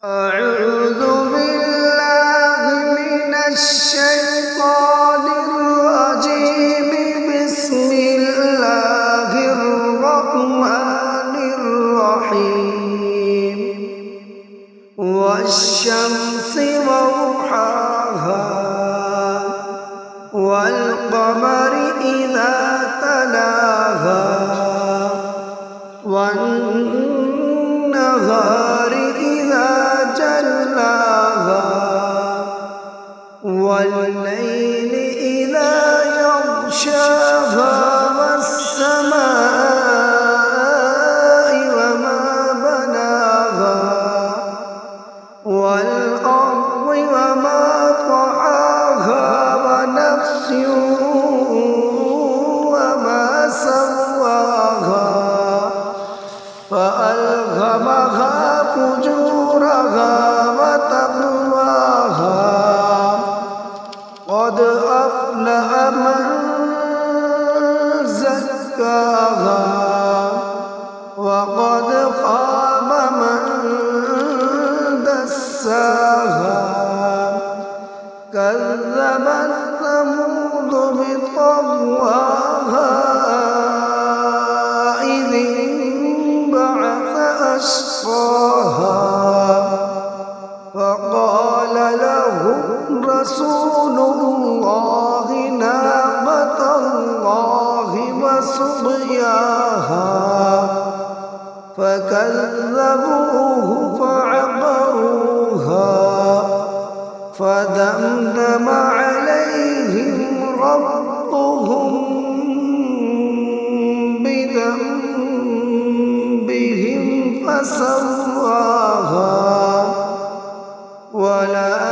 أعوذ بالله من الشيطان الرجيم. بسم الله الرحمن الرحيم. والشمس وضحاها والقمر إذا تلاها والنهار إذا جلاها والليل إذا يغشاها والسماء وما بناها والأرض وما طحاها ونفس وما سواها فألهمها فجورها وتقواها قد أفلح من زكاها وقد خاب من دساها. كذبت ثمود بطغواها إذ انبعث أشقاها فقال لهم رسول الله ناقة الله وسقياها فكذبوه فعقروها فدمدم عليهم ربهم بذنبهم فسواها ولا